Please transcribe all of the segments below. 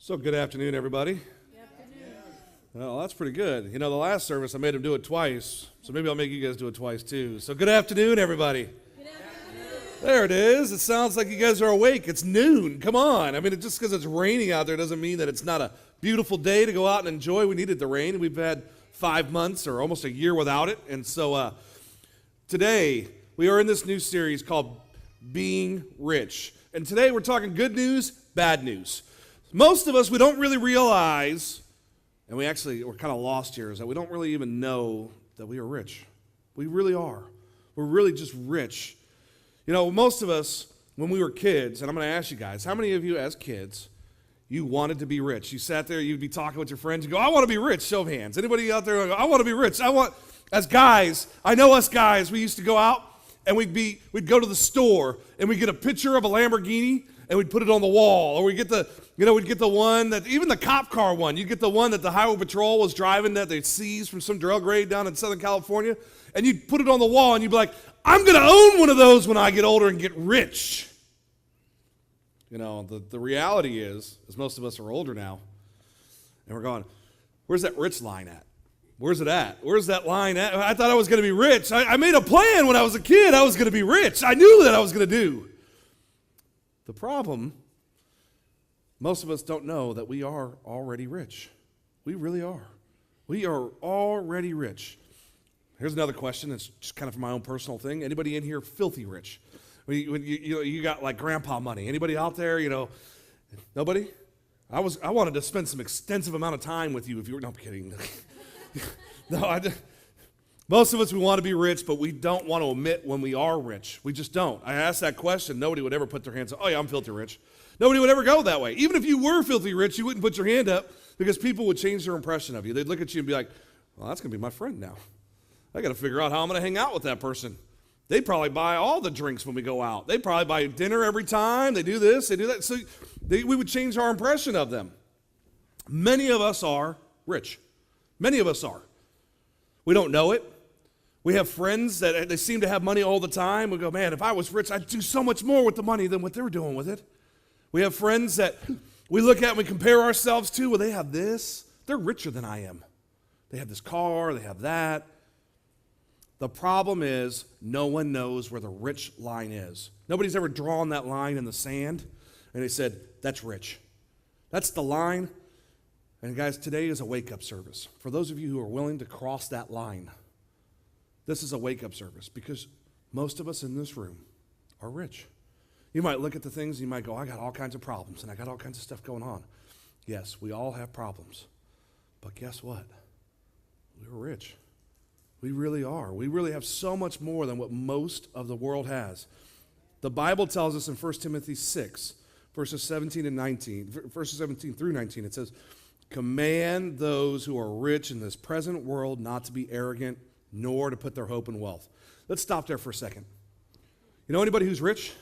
So good afternoon, everybody. Good afternoon. Well, that's pretty good. You know, the last service I made him do it twice, so maybe I'll make you guys do it twice too. So good afternoon, everybody. Good afternoon. There it is. It sounds like you guys are awake. It's noon. Come on. I mean, just because it's raining out there doesn't mean that it's not a beautiful day to go out and enjoy. We needed the rain. We've had 5 months or almost a year without it. And so today we are in this new series called Being Rich. And today we're talking good news, bad news. Most of us, we don't really realize, and we're kind of lost here, is that we don't really even know that we are rich. We really are. We're really just rich. You know, most of us, when we were kids, and I'm going to ask you guys, how many of you as kids, you wanted to be rich? You sat there, you'd be talking with your friends, you go, I want to be rich. Show of hands. Anybody out there go, I want to be rich. As guys, I know us guys, we used to go out, and we'd go to the store, and we'd get a picture of a Lamborghini, and we'd put it on the wall, or we'd get the one that, even the cop car one, you'd get the one that the highway patrol was driving that they seized from some drug raid down in Southern California, and you'd put it on the wall, and you'd be like, I'm going to own one of those when I get older and get rich. You know, the reality is most of us are older now, and we're going, where's that rich line at? Where's it at? Where's that line at? I thought I was going to be rich. I made a plan when I was a kid. I was going to be rich. I knew that I was going to do. The problem, most of us don't know that we are already rich. We really are. We are already rich. Here's another question. It's just kind of for my own personal thing. Anybody in here filthy rich? When you got like grandpa money. Anybody out there? You know, nobody. I wanted to spend some extensive amount of time with you. If you were, no, I'm kidding. No, most of us, we want to be rich, but we don't want to admit when we are rich. We just don't. I asked that question. Nobody would ever put their hands up. Oh, yeah, I'm filthy rich. Nobody would ever go that way. Even if you were filthy rich, you wouldn't put your hand up because people would change their impression of you. They'd look at you and be like, well, that's going to be my friend now. I got to figure out how I'm going to hang out with that person. They probably buy all the drinks when we go out. They probably buy dinner every time. They do this, they do that. So we would change our impression of them. Many of us are rich. Many of us are. We don't know it. We have friends that they seem to have money all the time. We go, man, if I was rich, I'd do so much more with the money than what they're doing with it. We have friends that we look at and we compare ourselves to. Well, they have this. They're richer than I am. They have this car. They have that. The problem is no one knows where the rich line is. Nobody's ever drawn that line in the sand, and they said, that's rich. That's the line. And guys, today is a wake-up service. For those of you who are willing to cross that line, this is a wake-up service because most of us in this room are rich. You might look at the things and you might go, I got all kinds of problems and I got all kinds of stuff going on. Yes, we all have problems. But guess what? We're rich. We really are. We really have so much more than what most of the world has. The Bible tells us in 1 Timothy 6, verses 17 through 19, it says, command those who are rich in this present world not to be arrogant, nor to put their hope in wealth. Let's stop there for a second. You know anybody who's rich?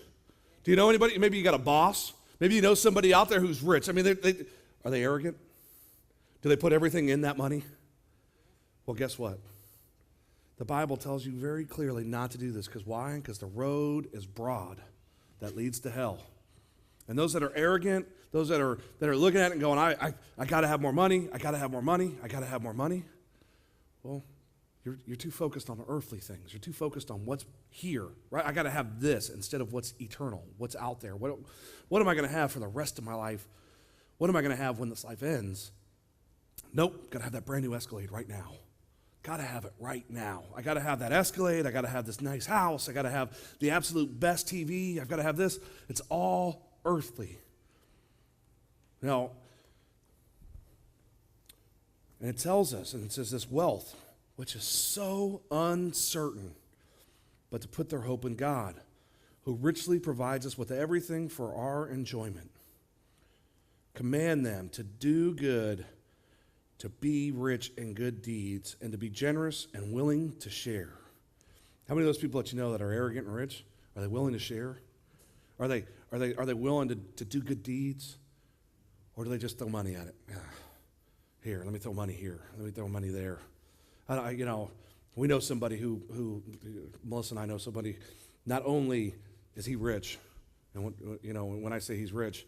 Do you know anybody? Maybe you got a boss. Maybe you know somebody out there who's rich. I mean, are they arrogant? Do they put everything in that money? Well, guess what? The Bible tells you very clearly not to do this. Because why? Because the road is broad that leads to hell. And those that are arrogant, those that are looking at it and going, I got to have more money, I got to have more money, I got to have more money. Well, you're too focused on earthly things. You're too focused on what's here, right? I got to have this instead of what's eternal, what's out there. What am I going to have for the rest of my life? What am I going to have when this life ends? Nope, got to have that brand new Escalade right now. Got to have it right now. I got to have that Escalade. I got to have this nice house. I got to have the absolute best TV. I've got to have this. It's all earthly. Now, and it tells us, and it says this wealth, which is so uncertain, but to put their hope in God, who richly provides us with everything for our enjoyment. Command them to do good, to be rich in good deeds, and to be generous and willing to share. How many of those people that you know that are arrogant and rich, are they willing to share? Are they willing to do good deeds? Or do they just throw money at it? Here, let me throw money here. Let me throw money there. We know somebody who Melissa and I know somebody, not only is he rich, and when I say he's rich,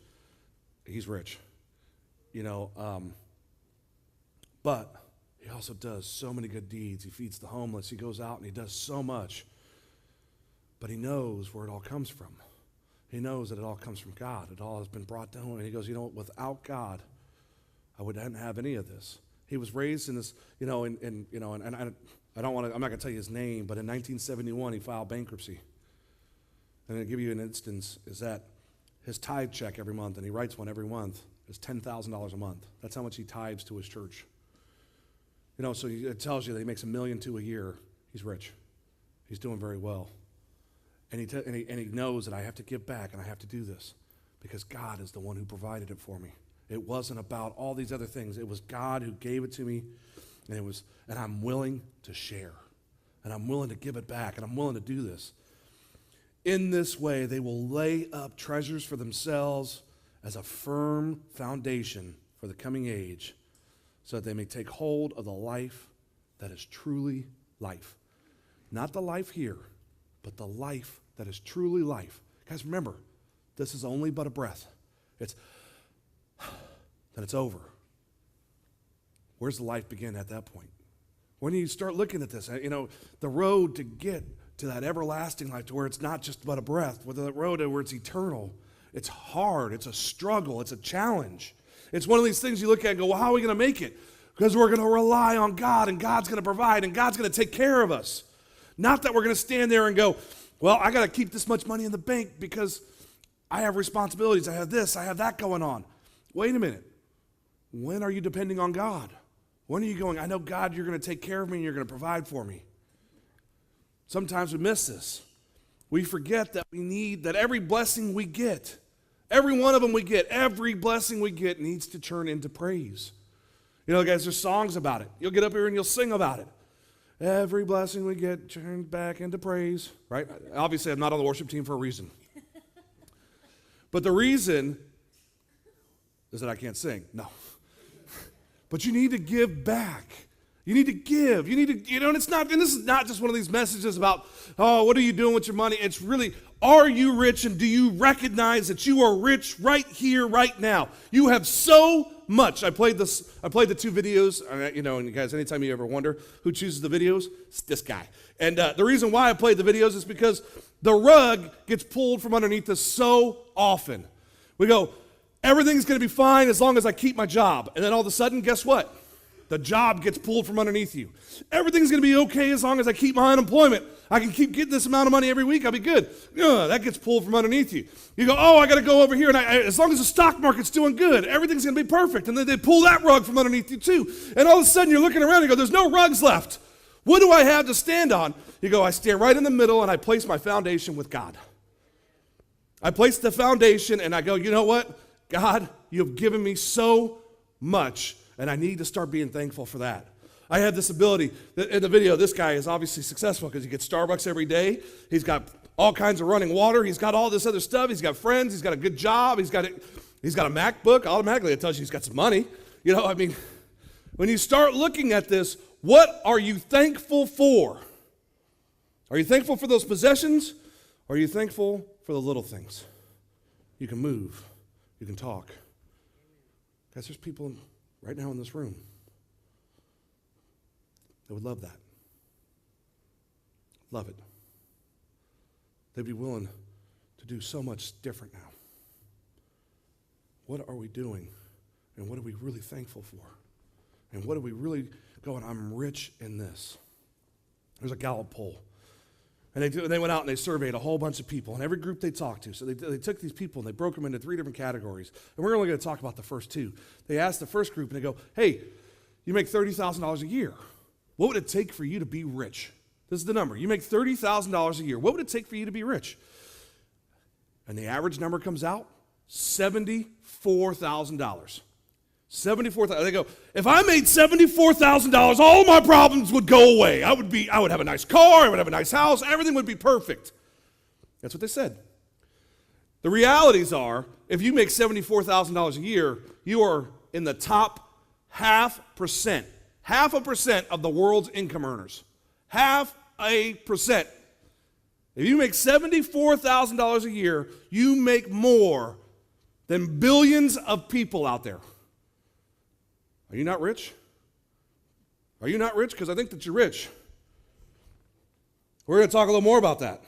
But he also does so many good deeds. He feeds the homeless. He goes out and he does so much. But he knows where it all comes from. He knows that it all comes from God. It all has been brought to him. And he goes, without God, I wouldn't have any of this. He was raised in this, and I don't want to, I'm not going to tell you his name, but in 1971 he filed bankruptcy. And I'll give you an instance, is that his tithe check every month, and he writes one every month, is $10,000 a month. That's how much he tithes to his church. So it tells you that he makes $1.2 million a year. He's rich. He's doing very well. And he knows that I have to give back and I have to do this because God is the one who provided it for me. It wasn't about all these other things. It was God who gave it to me, and I'm willing to share, and I'm willing to give it back, and I'm willing to do this. In this way, they will lay up treasures for themselves as a firm foundation for the coming age, so that they may take hold of the life that is truly life. Not the life here, but the life that is truly life. Guys, remember, this is only but a breath. Then it's over. Where's the life begin at that point? When you start looking at this, the road to get to that everlasting life, to where it's not just but a breath, with the road to where it's eternal, it's hard, it's a struggle, it's a challenge. It's one of these things you look at and go, well, how are we going to make it? Because we're going to rely on God, and God's going to provide, and God's going to take care of us. Not that we're going to stand there and go, well, I got to keep this much money in the bank because I have responsibilities. I have this, I have that going on. Wait a minute. When are you depending on God? When are you going, I know, God, you're going to take care of me and you're going to provide for me? Sometimes we miss this. We forget that we need, that every blessing we get, every one of them we get, every blessing we get needs to turn into praise. Guys, there's songs about it. You'll get up here and you'll sing about it. Every blessing we get turns back into praise, right? Obviously, I'm not on the worship team for a reason. But the reason is that I can't sing. No. But you need to give back. You need to give. You need to, and it's not, and this is not just one of these messages about, oh, what are you doing with your money? It's really, are you rich, and do you recognize that you are rich right here, right now? You have so much. I played the two videos, and you guys, anytime you ever wonder who chooses the videos, it's this guy. And the reason why I played the videos is because the rug gets pulled from underneath us so often. We go, everything's going to be fine as long as I keep my job. And then all of a sudden, guess what? The job gets pulled from underneath you. Everything's going to be okay as long as I keep my unemployment. I can keep getting this amount of money every week. I'll be good. That gets pulled from underneath you. You go, oh, I got to go over here. And as long as the stock market's doing good, everything's going to be perfect. And then they pull that rug from underneath you too. And all of a sudden, you're looking around and you go, there's no rugs left. What do I have to stand on? You go, I stand right in the middle and I place my foundation with God. I place the foundation and I go, you know what? God, you've given me so much, and I need to start being thankful for that. I have this ability. In the video, this guy is obviously successful because he gets Starbucks every day. He's got all kinds of running water. He's got all this other stuff. He's got friends. He's got a good job. He's got a MacBook. Automatically, it tells you he's got some money. When you start looking at this, what are you thankful for? Are you thankful for those possessions? Or are you thankful for the little things? You can move. You can talk. Guys, there's people right now in this room that would love that. Love it. They'd be willing to do so much different now. What are we doing? And what are we really thankful for? And what are we really going, I'm rich in this? There's a gallup poll. And they went out and they surveyed a whole bunch of people, and every group they talked to. So they took these people and they broke them into 3 different categories. And we're only going to talk about the first 2. They asked the first group and they go, hey, you make $30,000 a year. What would it take for you to be rich? This is the number. You make $30,000 a year. What would it take for you to be rich? And the average number comes out, $74,000. $74,000. They go, if I made $74,000, all my problems would go away. I would have a nice car, I would have a nice house, everything would be perfect. That's what they said. The realities are, if you make $74,000 a year, you are in the top 0.5%. 0.5% of the world's income earners. 0.5%. If you make $74,000 a year, you make more than billions of people out there. Are you not rich? Are you not rich? Because I think that you're rich. We're going to talk a little more about that.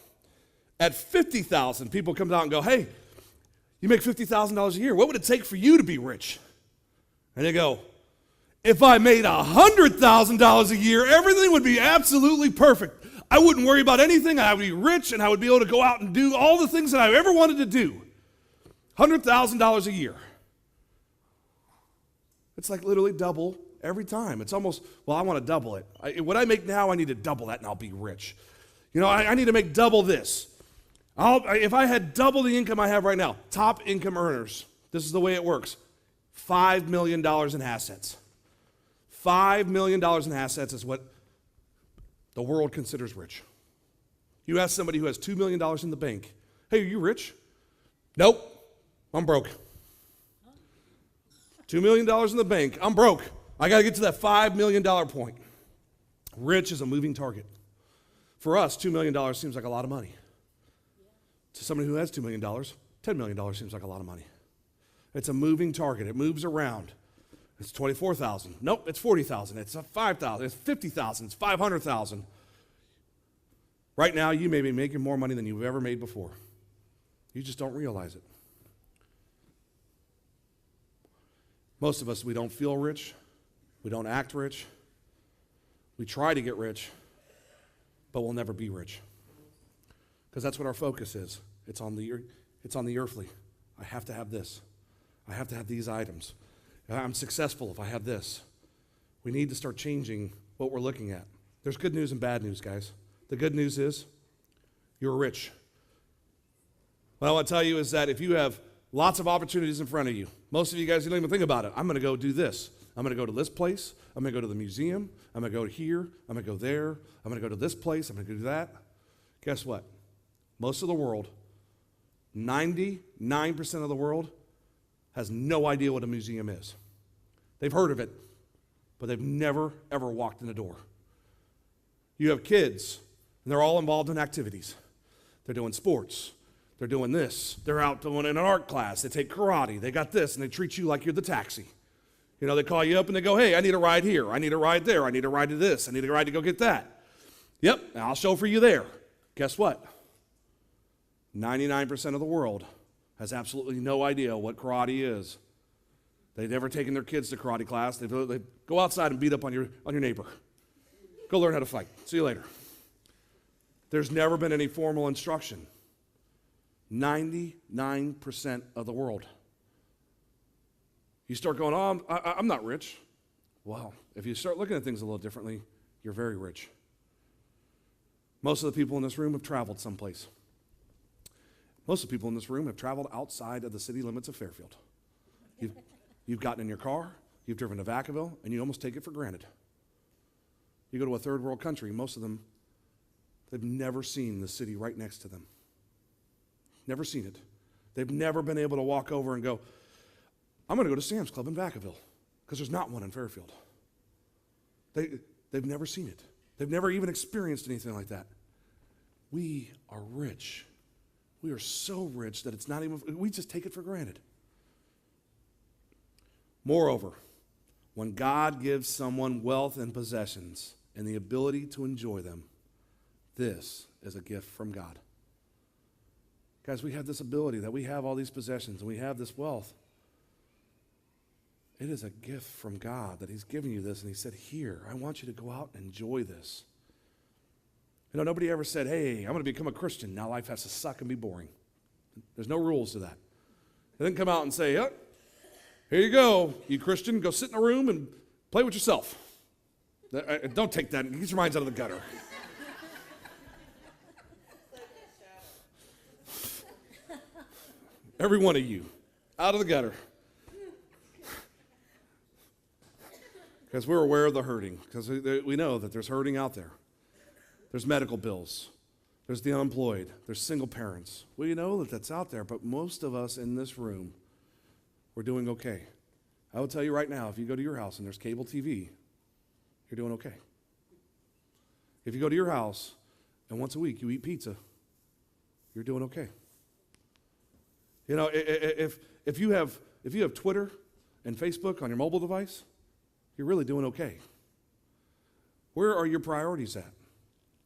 At 50,000, people come out and go, hey, you make $50,000 a year. What would it take for you to be rich? And they go, if I made $100,000 a year, everything would be absolutely perfect. I wouldn't worry about anything. I would be rich, and I would be able to go out and do all the things that I ever wanted to do. $100,000 a year. It's like literally double every time. It's almost, well, I want to double it. What I make now, I need to double that, and I'll be rich. You know, I need to make double this. If I had double the income I have right now, top income earners, this is the way it works. $5 million in assets. $5 million in assets is what the world considers rich. You ask somebody who has $2 million in the bank, hey, are you rich? Nope, I'm broke. $2 million in the bank, I'm broke. I got to get to that $5 million point. Rich is a moving target. For us, $2 million seems like a lot of money. To somebody who has $2 million, $10 million seems like a lot of money. It's a moving target. It moves around. It's 24,000. Nope, it's 40,000. It's 5,000. It's 50,000. It's 500,000. Right now, you may be making more money than you've ever made before. You just don't realize it. Most of us, we don't feel rich. We don't act rich. We try to get rich, but we'll never be rich. Because that's what our focus is. It's on the earthly. I have to have this. I have to have these items. I'm successful if I have this. We need to start changing what we're looking at. There's good news and bad news, guys. The good news is you're rich. What I want to tell you is that if you have lots of opportunities in front of you, most of you guys, you don't even think about it. I'm going to go do this. I'm going to go to this place. I'm going to go to the museum. I'm going to go here. I'm going to go there. I'm going to go to this place. I'm going to do that. Guess what? Most of the world, 99% of the world, has no idea what a museum is. They've heard of it, but they've never, ever walked in the door. You have kids, and they're all involved in activities. They're doing sports. They're doing this. They're out doing an art class. They take karate. They got this, and they treat you like you're the taxi. You know, they call you up, and they go, hey, I need a ride here. I need a ride there. I need a ride to this. I need a ride to go get that. Yep, I'll show for you there. Guess what? 99% of the world has absolutely no idea what karate is. They've never taken their kids to karate class. They go outside and beat up on your neighbor. Go learn how to fight. See you later. There's never been any formal instruction. 99% of the world. You start going, oh, I'm not rich. Well, if you start looking at things a little differently, you're very rich. Most of the people in this room have traveled someplace. Most of the people in this room have traveled outside of the city limits of Fairfield. You've gotten in your car, you've driven to Vacaville, and you almost take it for granted. You go to a third world country, most of them, they've never seen the city right next to them. Never seen it. They've never been able to walk over and go, I'm going to go to Sam's Club in Vacaville, because there's not one in Fairfield. They've never seen it. They've never even experienced anything like that. We are rich. We are so rich that it's not even, we just take it for granted. Moreover, when God gives someone wealth and possessions and the ability to enjoy them, this is a gift from God. Guys, we have this ability that we have all these possessions and we have this wealth. It is a gift from God that he's giving you this, and he said, here, I want you to go out and enjoy this. You know, nobody ever said, hey, I'm going to become a Christian. Now life has to suck and be boring. There's no rules to that. They didn't come out and say, oh, here you go, you Christian, go sit in a room and play with yourself. Don't take that. Get your minds out of the gutter. Every one of you, out of the gutter. Because we're aware of the hurting, because we know that there's hurting out there. There's medical bills. There's the unemployed. There's single parents. We know that that's out there, but most of us in this room, we're doing okay. I will tell you right now, if you go to your house and there's cable TV, you're doing okay. If you go to your house and once a week you eat pizza, you're doing okay. You know, if you have Twitter and Facebook on your mobile device, you're really doing okay. Where are your priorities at?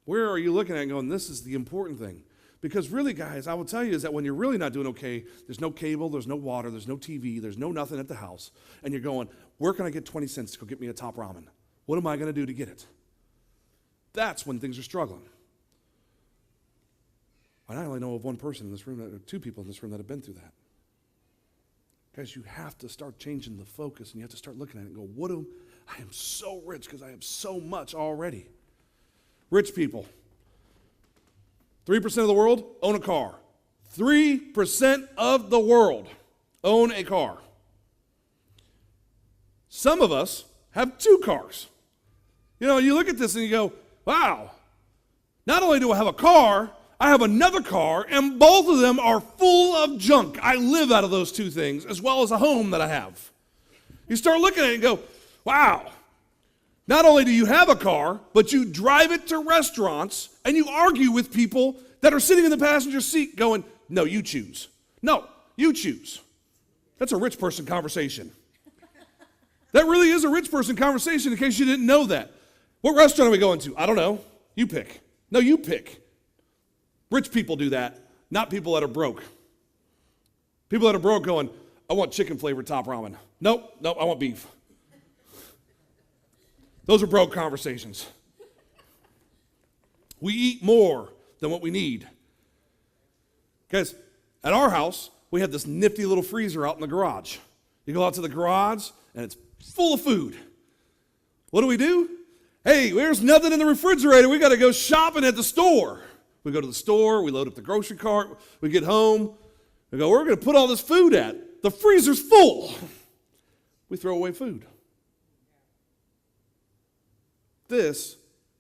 Where are you looking at and going, this is the important thing? Because really, guys, I will tell you is that when you're really not doing okay, there's no cable, there's no water, there's no TV, there's no nothing at the house, and you're going, where can I get 20 cents to go get me a top ramen? What am I going to do to get it? That's when things are struggling. And I only know of one person in this room, or two people in this room that have been through that. Guys, you have to start changing the focus, and you have to start looking at it and go, I am so rich because I have so much already. Rich people. 3% of the world own a car. 3% of the world own a car. Some of us have 2 cars. You know, you look at this and you go, wow, not only do I have a car, I have another car, and both of them are full of junk. I live out of those 2 things, as well as a home that I have. You start looking at it and go, wow, not only do you have a car, but you drive it to restaurants, and you argue with people that are sitting in the passenger seat going, no, you choose. No, you choose. That's a rich person conversation. That really is a rich person conversation in case you didn't know that. What restaurant are we going to? I don't know. You pick. No, you pick. Rich people do that, not people that are broke. People that are broke going, I want chicken flavored top ramen. Nope, I want beef. Those are broke conversations. We eat more than what we need. Guys, at our house, we have this nifty little freezer out in the garage. You go out to the garage, and it's full of food. What do? Hey, there's nothing in the refrigerator. We got to go shopping at the store. We go to the store. We load up the grocery cart. We get home. We go, where are we going to put all this food at? The freezer's full. We throw away food. This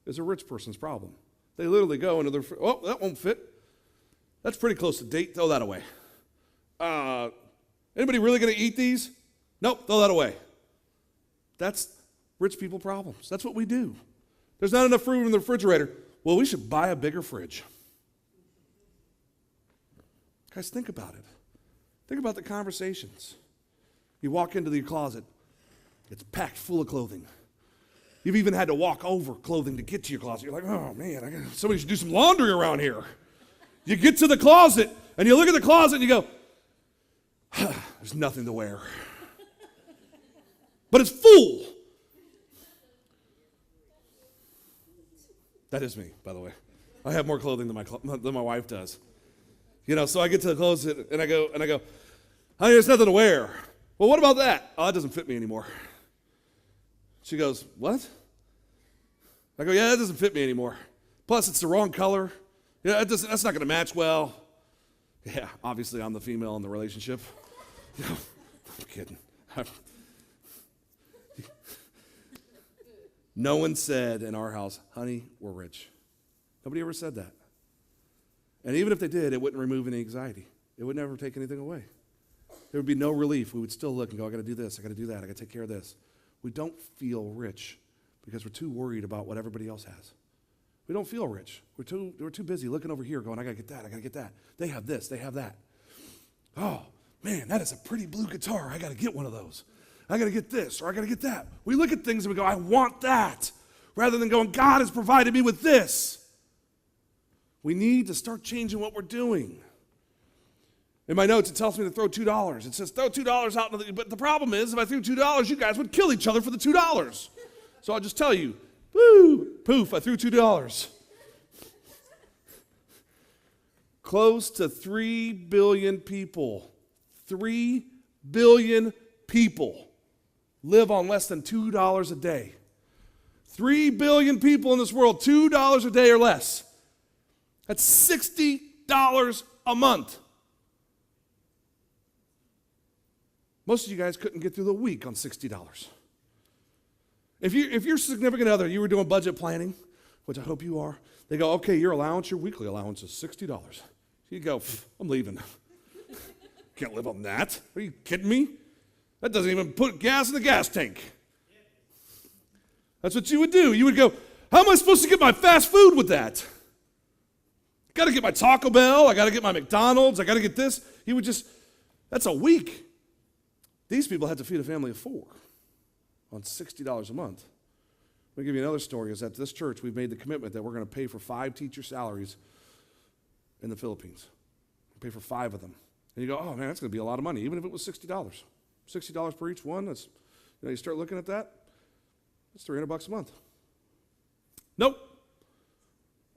is a rich person's problem. They literally go into their, oh, that won't fit. That's pretty close to date. Throw that away. Anybody really going to eat these? Nope, throw that away. That's rich people problems. That's what we do. There's not enough food in the refrigerator. Well, we should buy a bigger fridge. Guys, think about it. Think about the conversations. You walk into your closet. It's packed full of clothing. You've even had to walk over clothing to get to your closet. You're like, oh, man, somebody should do some laundry around here. You get to the closet, and you look at the closet, and you go, there's nothing to wear. But it's full. That is me, by the way. I have more clothing than my wife does. You know, so I get to the closet, and I go, honey, there's nothing to wear. Well, what about that? Oh, it doesn't fit me anymore. She goes, what? I go, yeah, that doesn't fit me anymore. Plus, it's the wrong color. Yeah, that's not going to match well. Yeah, obviously, I'm the female in the relationship. No, I'm kidding. No one said in our house, honey, we're rich. Nobody ever said that. And even if they did, it wouldn't remove any anxiety. It would never take anything away. There would be no relief. We would still look and go, I got to do this, I got to do that, I got to take care of this. We don't feel rich because we're too worried about what everybody else has. We don't feel rich. We're too busy looking over here going, I got to get that, I got to get that. They have this, they have that. Oh, man, that is a pretty blue guitar. I got to get one of those. I got to get this or I got to get that. We look at things and we go, I want that, rather than going, God has provided me with this. We need to start changing what we're doing. In my notes, it tells me to throw $2. It says throw $2 out, but the problem is, if I threw $2, you guys would kill each other for the $2. So I'll just tell you, woo, poof, I threw $2. Close to 3 billion people, 3 billion people live on less than $2 a day. 3 billion people in this world, $2 a day or less. That's $60 a month. Most of you guys couldn't get through the week on $60. If your significant other, you were doing budget planning, which I hope you are, they go, okay, your weekly allowance is $60. You go, I'm leaving. Can't live on that. Are you kidding me? That doesn't even put gas in the gas tank. That's what you would do. You would go, how am I supposed to get my fast food with that? Got to get my Taco Bell. I got to get my McDonald's. I got to get this. He would just, that's a week. These people had to feed a family of 4. on $60 a month. Let me give you another story. Is at this church, we've made the commitment that we're going to pay for 5 teacher salaries in the Philippines. Pay for 5 of them. And you go, oh man, that's going to be a lot of money, even if it was $60. $60 per each one, that's, you start looking at that, it's $300 a month. Nope.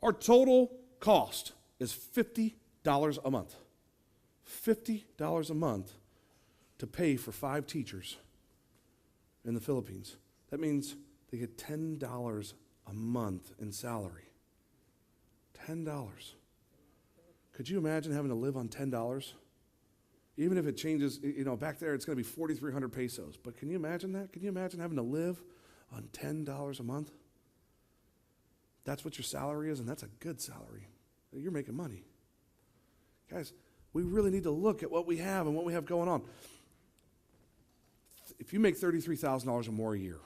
Our total cost is $50 a month. $50 a month to pay for 5 teachers in the Philippines. That means they get $10 a month in salary. $10. Could you imagine having to live on $10? Even if it changes, back there it's going to be 4,300 pesos. But can you imagine that? Can you imagine having to live on $10 a month? That's what your salary is, and that's a good salary. You're making money. Guys, we really need to look at what we have and what we have going on. If you make $33,000 or more a year,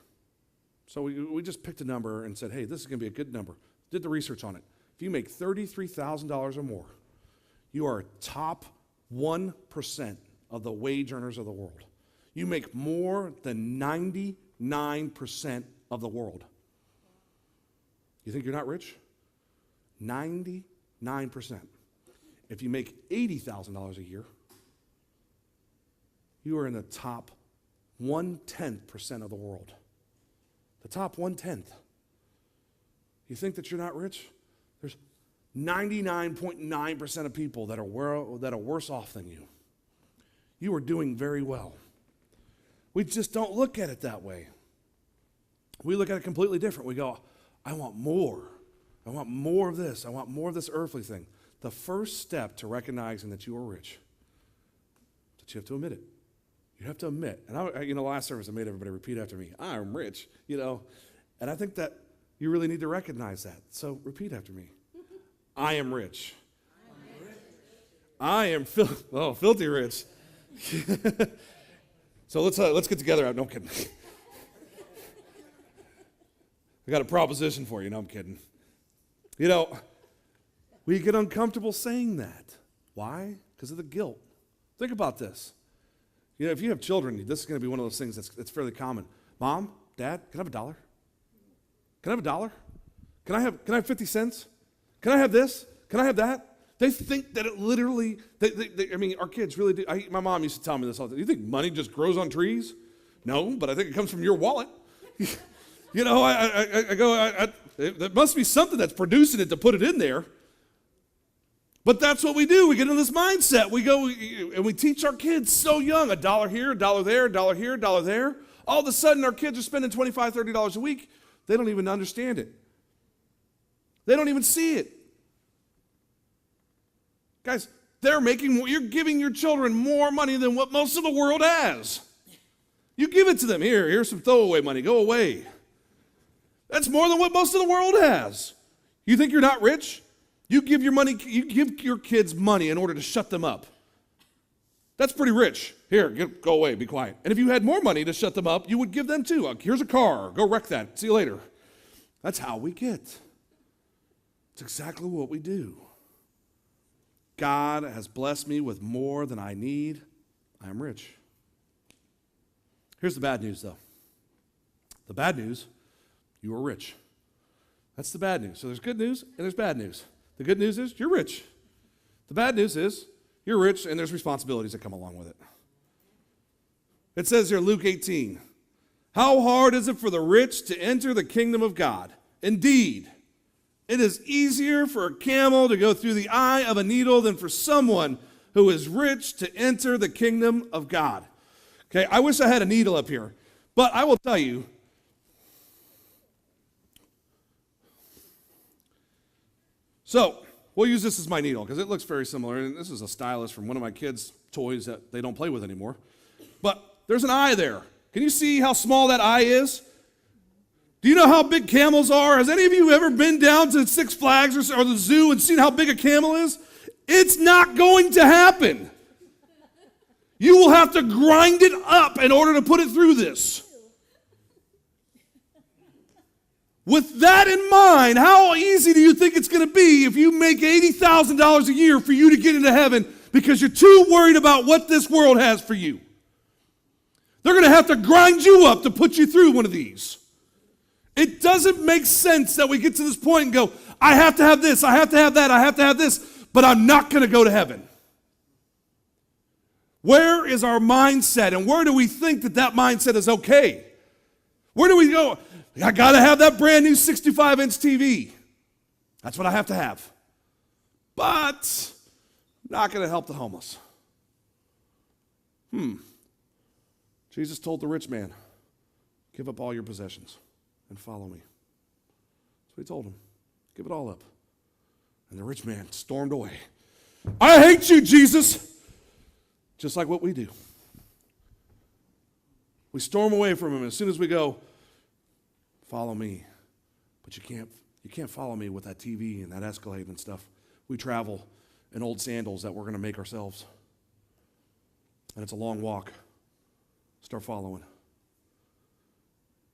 so we just picked a number and said, hey, this is going to be a good number. Did the research on it. If you make $33,000 or more, you are top 1% of the wage earners of the world. You make more than 99% of the world. You think you're not rich? 99%. If you make $80,000 a year, you are in the top 1/10% of the world. The top 1/10. You think that you're not rich? There's 99.9% of people that are worse off than you. You are doing very well. We just don't look at it that way. We look at it completely different. We go, I want more. I want more of this. I want more of this earthly thing. The first step to recognizing that you are rich, that you have to admit it. You have to admit. And last service I made everybody repeat after me. I'm rich, And I think that you really need to recognize that. So repeat after me. I am rich. I am filthy rich. So let's get together. No, I'm kidding. I got a proposition for you. No, I'm kidding. We get uncomfortable saying that. Why? Because of the guilt. Think about this. If you have children, this is going to be one of those things that's fairly common. Mom, Dad, can I have $1? Can I have $1? Can I have 50 cents? Can I have this? Can I have that? They think that it literally, our kids really do. My mom used to tell me this all the time. You think money just grows on trees? No, but I think it comes from your wallet. There must be something that's producing it to put it in there. But that's what we do. We get in this mindset. We go and we teach our kids so young, $1 here, $1 there, $1 here, $1 there. All of a sudden, our kids are spending $25, $30 a week. They don't even understand it. They don't even see it. Guys, you're giving your children more money than what most of the world has. You give it to them. Here's some throwaway money. Go away. That's more than what most of the world has. You think you're not rich? You give your kids money in order to shut them up. That's pretty rich. Here, go away, be quiet. And if you had more money to shut them up, you would give them too. Here's a car, go wreck that, see you later. That's how we get. It's exactly what we do. God has blessed me with more than I need. I am rich. Here's the bad news, though. The bad news, you are rich. That's the bad news. So there's good news and there's bad news. The good news is you're rich. The bad news is you're rich and there's responsibilities that come along with it. It says here, Luke 18, how hard is it for the rich to enter the kingdom of God? Indeed, it is easier for a camel to go through the eye of a needle than for someone who is rich to enter the kingdom of God. Okay, I wish I had a needle up here, but I will tell you, so we'll use this as my needle because it looks very similar. And this is a stylus from one of my kids' toys that they don't play with anymore. But there's an eye there. Can you see how small that eye is? Do you know how big camels are? Has any of you ever been down to Six Flags or the zoo and seen how big a camel is? It's not going to happen. You will have to grind it up in order to put it through this. With that in mind, how easy do you think it's going to be if you make $80,000 a year for you to get into heaven because you're too worried about what this world has for you? They're going to have to grind you up to put you through one of these. It doesn't make sense that we get to this point and go, I have to have this, I have to have that, I have to have this, but I'm not going to go to heaven. Where is our mindset, and where do we think that that mindset is okay? Where do we go? I got to have that brand new 65-inch TV. That's what I have to have. But not going to help the homeless. Jesus told the rich man, give up all your possessions and follow me. That's what he told him. Give it all up. And the rich man stormed away. I hate you, Jesus. Just like what we do. We storm away from him as soon as we go, follow me. But you can't follow me with that TV and that Escalade and stuff. We travel in old sandals that we're going to make ourselves. And it's a long walk. Start following.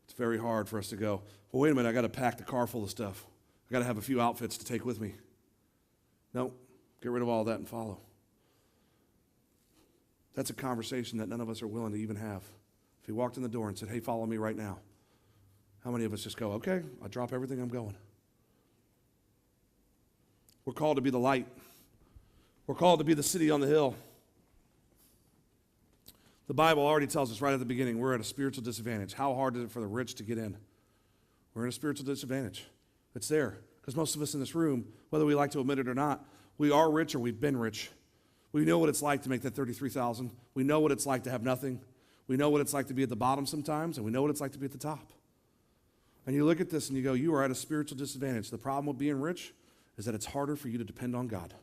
It's very hard for us to go, well, wait a minute, I got to pack the car full of stuff. I got to have a few outfits to take with me. No, get rid of all that and follow. That's a conversation that none of us are willing to even have. If he walked in the door and said, hey, follow me right now, how many of us just go, okay, I'll drop everything, I'm going. We're called to be the light. We're called to be the city on the hill. The Bible already tells us right at the beginning, we're at a spiritual disadvantage. How hard is it for the rich to get in? We're at a spiritual disadvantage. It's there. Because most of us in this room, whether we like to admit it or not, we are rich or we've been rich. We know what it's like to make that $33,000. We know what it's like to have nothing. We know what it's like to be at the bottom sometimes, and we know what it's like to be at the top. And you look at this and you go, you are at a spiritual disadvantage. The problem with being rich is that it's harder for you to depend on God.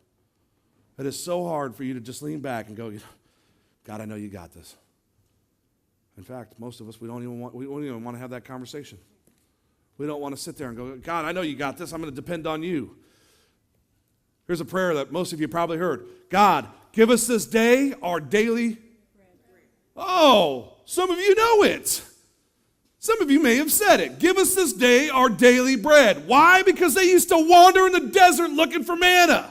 It is so hard for you to just lean back and go, God, I know you got this. In fact, most of us, we don't even want to have that conversation. We don't want to sit there and go, God, I know you got this. I'm going to depend on you. Here's a prayer that most of you probably heard. God, give us this day our daily bread. Oh, some of you know it. Some of you may have said it. Give us this day our daily bread. Why? Because they used to wander in the desert looking for manna.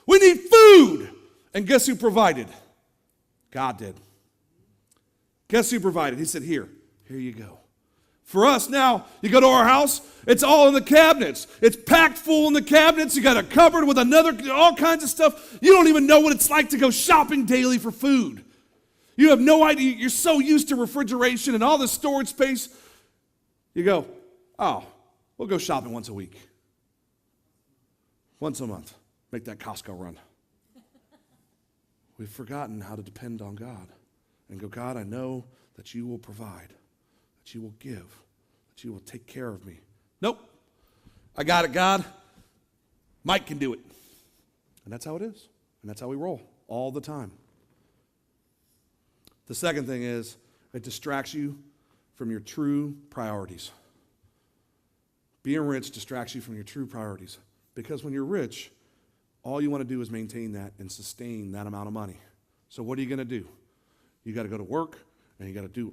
We need food. And guess who provided? God did. Guess who provided? He said, here you go. For us now, you go to our house, it's all in the cabinets. It's packed full in the cabinets. You got a cupboard with all kinds of stuff. You don't even know what it's like to go shopping daily for food. You have no idea. You're so used to refrigeration and all this storage space. You go, oh, we'll go shopping once a week. Once a month. Make that Costco run. We've forgotten how to depend on God and go, God, I know that you will provide, that you will give, that you will take care of me. Nope. I got it, God. Mike can do it. And that's how it is. And that's how we roll all the time. The second thing is it distracts you from your true priorities. Being rich distracts you from your true priorities. Because when you're rich, all you want to do is maintain that and sustain that amount of money. So what are you going to do? You got to go to work, and you got to do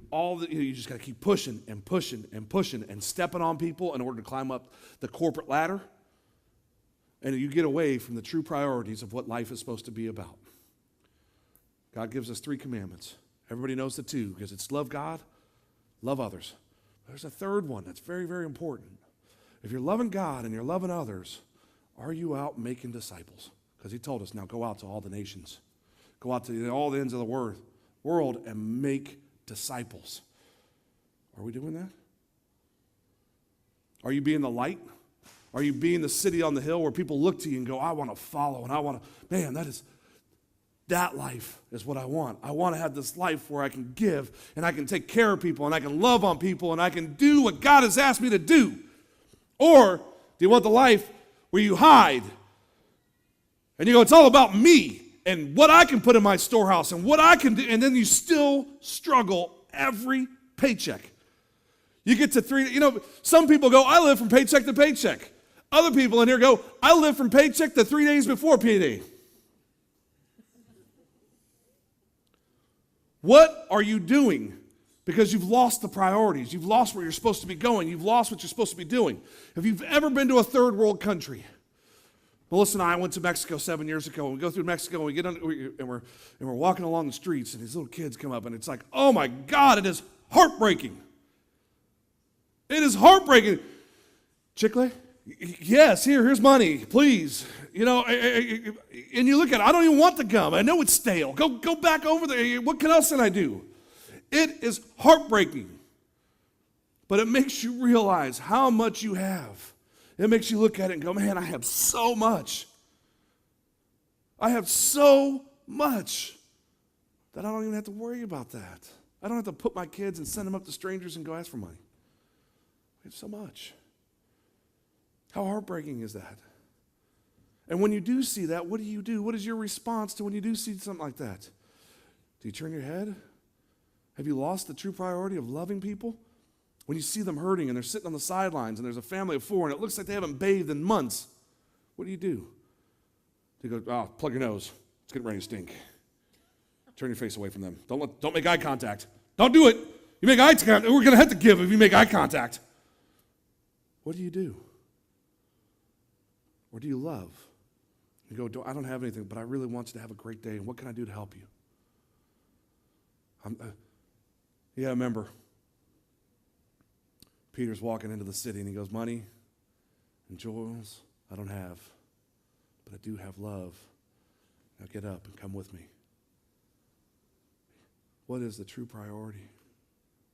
you just got to keep pushing and pushing and pushing and stepping on people in order to climb up the corporate ladder. And you get away from the true priorities of what life is supposed to be about. God gives us 3 commandments. Everybody knows the 2 because it's love God, love others. There's a third one that's very, very important. If you're loving God and you're loving others, are you out making disciples? Because he told us, now go out to all the nations. Go out to all the ends of the world and make disciples. Are we doing that? Are you being the light? Are you being the city on the hill where people look to you and go, I want to follow and I want to, man, that life is what I want. I want to have this life where I can give and I can take care of people and I can love on people and I can do what God has asked me to do. Or do you want the life where you hide and you go, it's all about me and what I can put in my storehouse and what I can do, and then you still struggle every paycheck. You get to 3, some people go, I live from paycheck to paycheck. Other people in here go, I live from paycheck to 3 days before payday. What are you doing? Because you've lost the priorities. You've lost where you're supposed to be going. You've lost what you're supposed to be doing. If you've ever been to a third world country, Melissa and I went to Mexico 7 years ago, and we go through Mexico, and we get and we're walking along the streets, and these little kids come up, and it's like, oh my God, it is heartbreaking. It is heartbreaking. Chicle? Yes, here's money, please. You know, and you look at it, I don't even want the gum. I know it's stale. Go back over there. What else can I do? It is heartbreaking. But it makes you realize how much you have. It makes you look at it and go, man, I have so much. I have so much that I don't even have to worry about that. I don't have to put my kids and send them up to strangers and go ask for money. I have so much. How heartbreaking is that? And when you do see that, what do? What is your response to when you do see something like that? Do you turn your head? Have you lost the true priority of loving people? When you see them hurting and they're sitting on the sidelines and there's a family of 4 and it looks like they haven't bathed in months, what do? Do you go, oh, plug your nose. It's getting ready to stink. Turn your face away from them. Don't make eye contact. Don't do it. You make eye contact, we're going to have to give if you make eye contact. What do? Or do you love? You go, I don't have anything, but I really want you to have a great day, and what can I do to help you? I remember Peter's walking into the city, and he goes, money and jewels I don't have, but I do have love. Now get up and come with me. What is the true priority?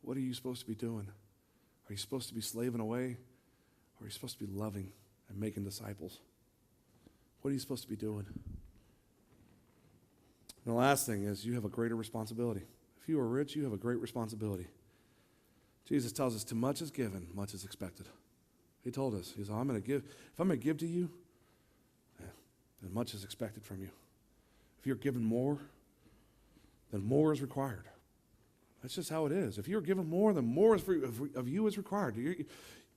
What are you supposed to be doing? Are you supposed to be slaving away, or are you supposed to be loving and making disciples? What are you supposed to be doing? And the last thing is you have a greater responsibility. If you are rich, you have a great responsibility. Jesus tells us, to much is given, much is expected. He told us, he said, if I'm going to give to you, then much is expected from you. If you're given more, then more is required. That's just how it is. If you're given more, then more of you is required.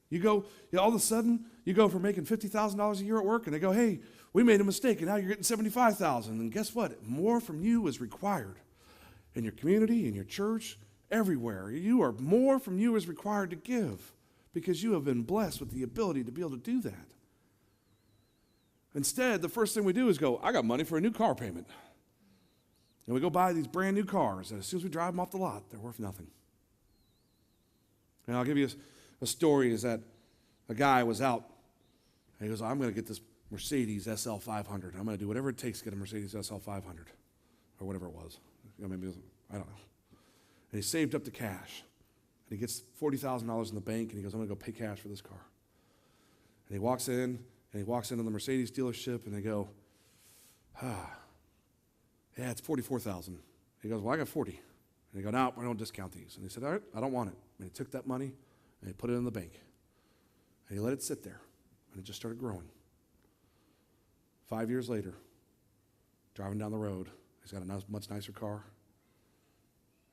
You go, all of a sudden, you go from making $50,000 a year at work, and they go, hey, we made a mistake, and now you're getting $75,000. And guess what? More from you is required. In your community, in your church, everywhere. More from you is required to give, because you have been blessed with the ability to be able to do that. Instead, the first thing we do is go, I got money for a new car payment. And we go buy these brand new cars, and as soon as we drive them off the lot, they're worth nothing. And I'll give you a story is that a guy was out, and he goes, I'm going to get this Mercedes SL 500. I'm going to do whatever it takes to get a Mercedes SL 500, or whatever it was. Maybe it was, I don't know. And he saved up the cash, and he gets $40,000 in the bank, and he goes, I'm going to go pay cash for this car. And he walks into the Mercedes dealership, and they go, yeah, it's $44,000. He goes, well, I got 40. And they go, no, I don't discount these. And he said, all right, I don't want it. And he took that money, and he put it in the bank. And he let it sit there, and it just started growing. 5 years later, driving down the road, he's got a much nicer car.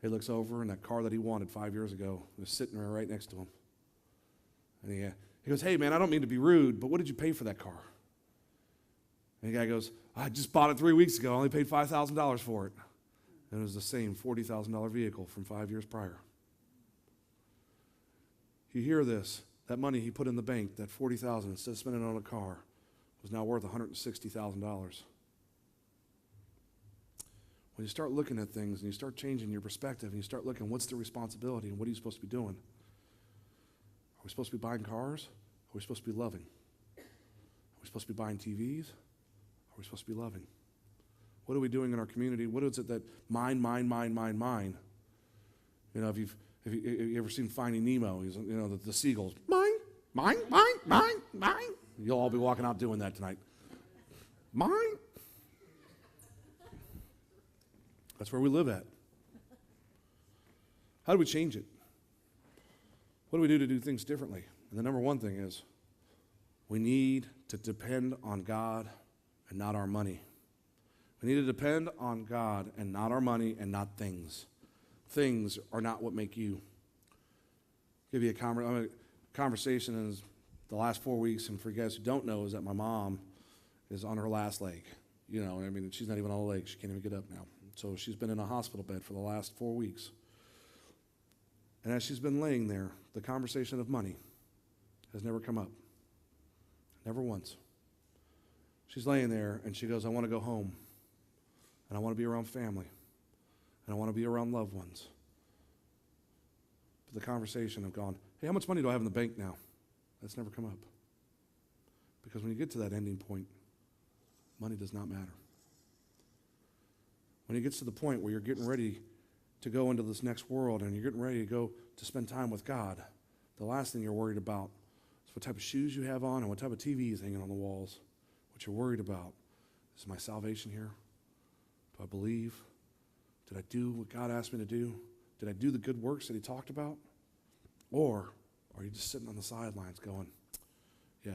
He looks over, and that car that he wanted 5 years ago was sitting right next to him. And he goes, hey, man, I don't mean to be rude, but what did you pay for that car? And the guy goes, I just bought it 3 weeks ago. I only paid $5,000 for it. And it was the same $40,000 vehicle from 5 years prior. You hear this. That money he put in the bank, that $40,000, instead of spending it on a car, was now worth $160,000. When you start looking at things and you start changing your perspective and you start looking, what's the responsibility and what are you supposed to be doing? Are we supposed to be buying cars? Are we supposed to be loving? Are we supposed to be buying TVs? Are we supposed to be loving? What are we doing in our community? What is it that mine? You know, if you ever seen Finding Nemo, the seagulls, mine. You'll all be walking out doing that tonight. Mine. That's where we live at. How do we change it? What do we do to do things differently? And the number one thing is we need to depend on God and not our money. We need to depend on God and not our money and not things. Things are not what make you. Give you a conversation in the last 4 weeks, and for you guys who don't know, is that my mom is on her last leg. She's not even on a leg. She can't even get up now. So she's been in a hospital bed for the last 4 weeks. And as she's been laying there, the conversation of money has never come up. Never once. She's laying there, and she goes, I want to go home, and I want to be around family, and I want to be around loved ones. But the conversation of gone, hey, how much money do I have in the bank now? That's never come up. Because when you get to that ending point, money does not matter. When it gets to the point where you're getting ready to go into this next world and you're getting ready to go to spend time with God, the last thing you're worried about is what type of shoes you have on and what type of TV is hanging on the walls. What you're worried about is my salvation here? Do I believe? Did I do what God asked me to do? Did I do the good works that he talked about? Or are you just sitting on the sidelines going, yeah,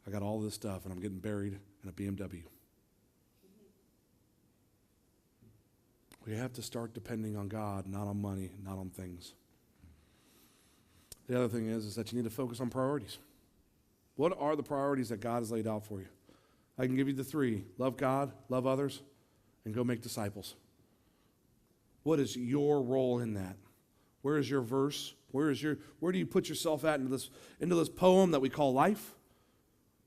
I got all this stuff and I'm getting buried in a BMW. We have to start depending on God, not on money, not on things. The other thing is that you need to focus on priorities. What are the priorities that God has laid out for you? I can give you the three. Love God, love others, and go make disciples. What is your role in that? Where is your verse? Where do you put yourself at into this poem that we call life?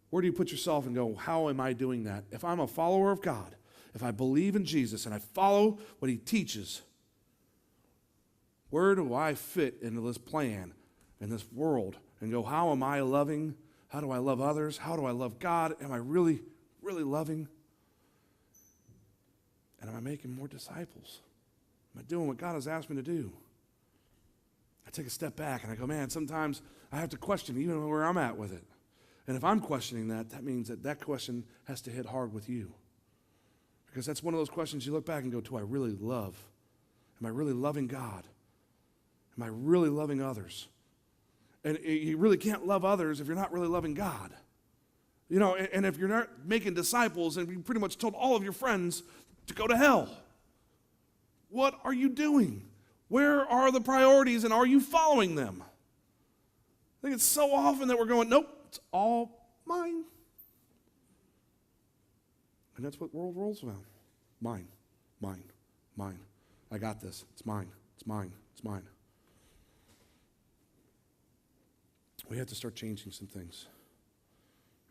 Where do you put yourself and go, how am I doing that? If I'm a follower of God, if I believe in Jesus and I follow what he teaches, where do I fit into this plan, in this world, and go, how am I loving? How do I love others? How do I love God? Am I really, really loving? And am I making more disciples? Am I doing what God has asked me to do? I take a step back and I go, man, sometimes I have to question even where I'm at with it. And if I'm questioning that, that means that question has to hit hard with you. Because that's one of those questions you look back and go, do I really love? Am I really loving God? Am I really loving others? And you really can't love others if you're not really loving God. You know, and if you're not making disciples and you pretty much told all of your friends to go to hell, what are you doing? Where are the priorities and are you following them? I think it's so often that we're going, nope, it's all mine. And that's what world rolls around. Mine, mine, mine. I got this. It's mine. It's mine. It's mine. We have to start changing some things.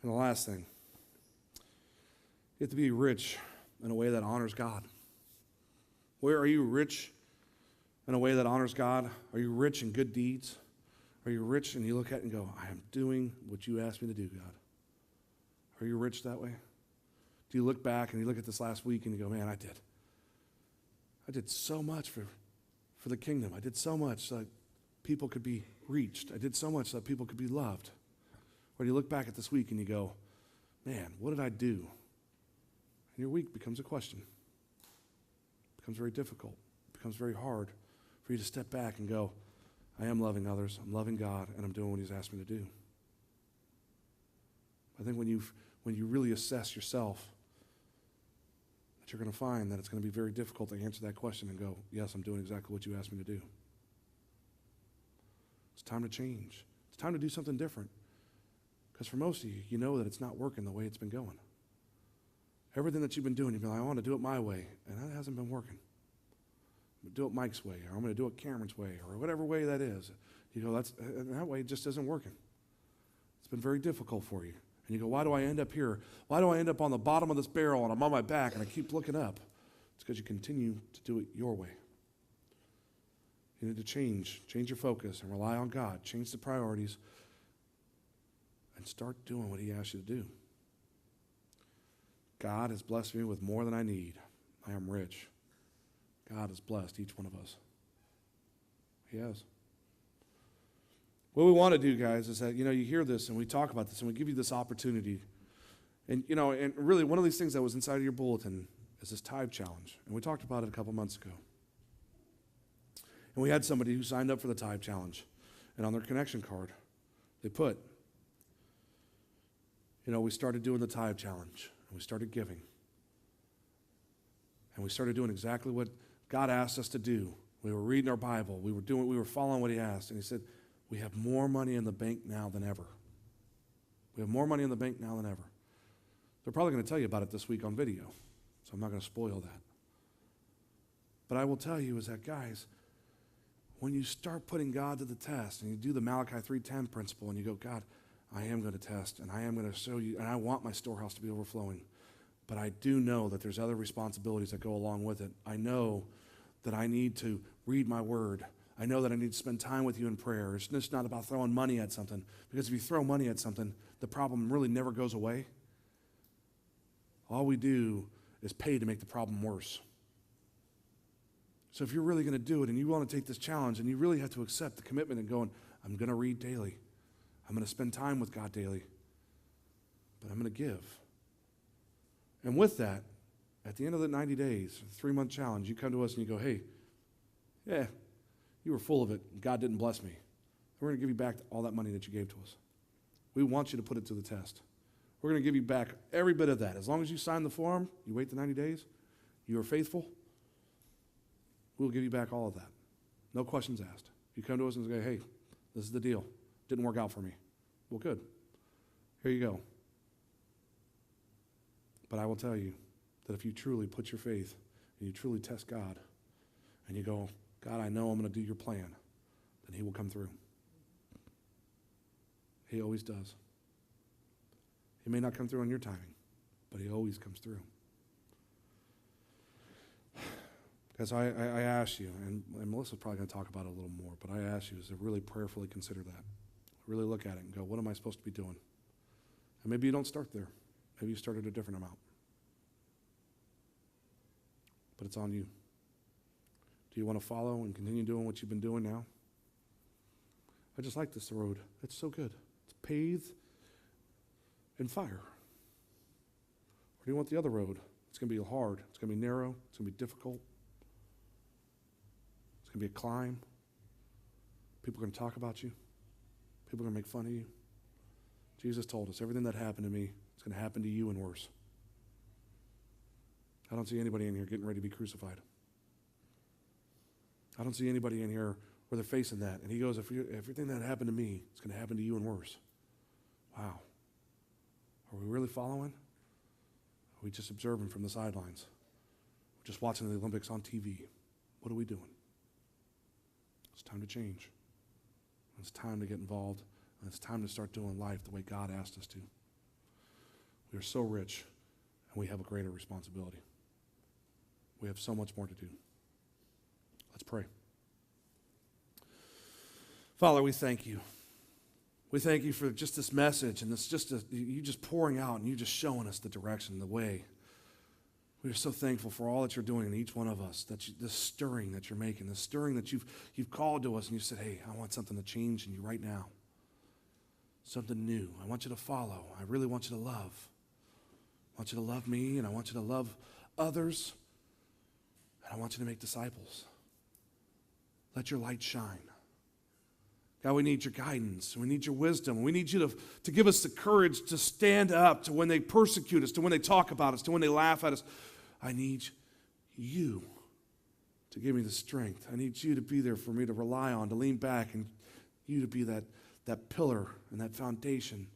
And the last thing, you have to be rich in a way that honors God. Where are you rich in a way that honors God? Are you rich in good deeds? Are you rich and you look at it and go, I am doing what you asked me to do, God? Are you rich that way? Do you look back and you look at this last week and you go, man, I did so much for the kingdom. I did so much so that people could be reached. I did so much so that people could be loved. Or do you look back at this week and you go, man, what did I do? And your week becomes a question. It becomes very difficult. It becomes very hard for you to step back and go, I am loving others, I'm loving God, and I'm doing what he's asked me to do. I think when you really assess yourself, that you're going to find that it's going to be very difficult to answer that question and go, yes, I'm doing exactly what you asked me to do. It's time to change. It's time to do something different. Because for most of you, you know that it's not working the way it's been going. Everything that you've been doing, you've been like, I want to do it my way, and that hasn't been working. I'm going to do it Mike's way, or I'm going to do it Cameron's way, or whatever way that is. You go, that way just isn't working. It's been very difficult for you. And you go, why do I end up here? Why do I end up on the bottom of this barrel and I'm on my back and I keep looking up? It's because you continue to do it your way. You need to change your focus and rely on God. Change the priorities and start doing what he asks you to do. God has blessed me with more than I need. I am rich. God has blessed each one of us. He has. What we want to do, guys, is that, you hear this and we talk about this and we give you this opportunity. And, and really one of these things that was inside of your bulletin is this tithe challenge. And we talked about it a couple months ago. And we had somebody who signed up for the tithe challenge. And on their connection card, they put, we started doing the tithe challenge. And we started giving. And we started doing exactly what God asked us to do. We were reading our Bible. We were following what he asked. And he said, we have more money in the bank now than ever. We have more money in the bank now than ever. They're probably going to tell you about it this week on video, so I'm not going to spoil that. But I will tell you is that, guys, when you start putting God to the test and you do the Malachi 3:10 principle and you go, God, I am going to test, and I am going to show you, and I want my storehouse to be overflowing. But I do know that there's other responsibilities that go along with it. I know that I need to read my word. I know that I need to spend time with you in prayer. It's just not about throwing money at something. Because if you throw money at something, the problem really never goes away. All we do is pay to make the problem worse. So if you're really going to do it and you want to take this challenge and you really have to accept the commitment and going, I'm going to read daily. I'm going to spend time with God daily. But I'm going to give. And with that, at the end of the 90 days, 3-month challenge, you come to us and you go, hey, yeah, you were full of it. And God didn't bless me. We're going to give you back all that money that you gave to us. We want you to put it to the test. We're going to give you back every bit of that. As long as you sign the form, you wait the 90 days, you are faithful, we'll give you back all of that. No questions asked. You come to us and say, hey, this is the deal. Didn't work out for me. Well, good. Here you go. But I will tell you that if you truly put your faith and you truly test God and you go, God, I know I'm going to do your plan, then he will come through. He always does. He may not come through on your timing, but he always comes through. Because I ask you, and Melissa's probably going to talk about it a little more, but I ask you is to really prayerfully consider that. Really look at it and go, what am I supposed to be doing? And maybe you don't start there. Maybe you start at a different amount. But it's on you. Do you want to follow and continue doing what you've been doing now? I just like this road. It's so good. It's paved and fire. Or do you want the other road? It's going to be hard. It's going to be narrow. It's going to be difficult. It's going to be a climb. People are going to talk about you. People are going to make fun of you. Jesus told us, everything that happened to me, it's going to happen to you and worse. I don't see anybody in here getting ready to be crucified. I don't see anybody in here where they're facing that. And he goes, if everything that happened to me, it's going to happen to you and worse. Wow. Are we really following? Are we just observing from the sidelines? We're just watching the Olympics on TV. What are we doing? It's time to change. It's time to get involved. And it's time to start doing life the way God asked us to. We are so rich, and we have a greater responsibility. We have so much more to do. Let's pray. Father, we thank you. We thank you for just this message and this you just pouring out and you just showing us the direction, the way. We are so thankful for all that you're doing in each one of us, this stirring that you're making, this stirring that you've called to us and you said, hey, I want something to change in you right now. Something new. I want you to follow. I really want you to love. I want you to love me and I want you to love others. And I want you to make disciples. Let your light shine. God, we need your guidance. We need your wisdom. We need you to give us the courage to stand up to when they persecute us, to when they talk about us, to when they laugh at us. I need you to give me the strength. I need you to be there for me to rely on, to lean back, and you to be that pillar and that foundation.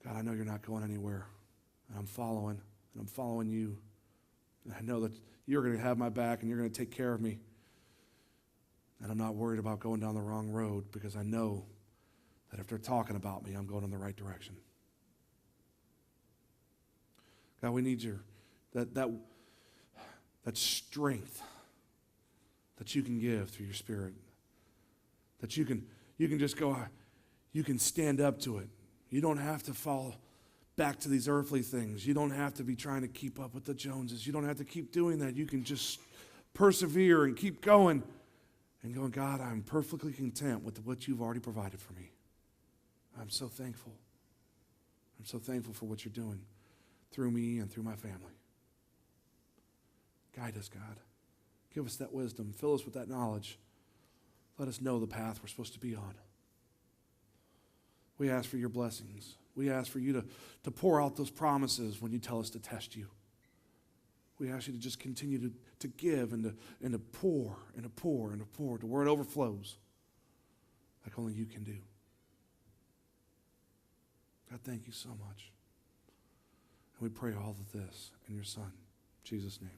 God, I know you're not going anywhere. And I'm following you. And I know that you're going to have my back and you're going to take care of me. And I'm not worried about going down the wrong road because I know that if they're talking about me, I'm going in the right direction. God, we need that strength that you can give through your Spirit. That you can just go, you can stand up to it. You don't have to fall back to these earthly things. You don't have to be trying to keep up with the Joneses. You don't have to keep doing that. You can just persevere and keep going and going, God, I'm perfectly content with what you've already provided for me. I'm so thankful. I'm so thankful for what you're doing through me and through my family. Guide us, God. Give us that wisdom. Fill us with that knowledge. Let us know the path we're supposed to be on. We ask for your blessings. We ask for you to pour out those promises when you tell us to test you. We ask you to just continue to give and to pour and to pour and to pour to where it overflows like only you can do. God, thank you so much. And we pray all of this in your Son, Jesus' name.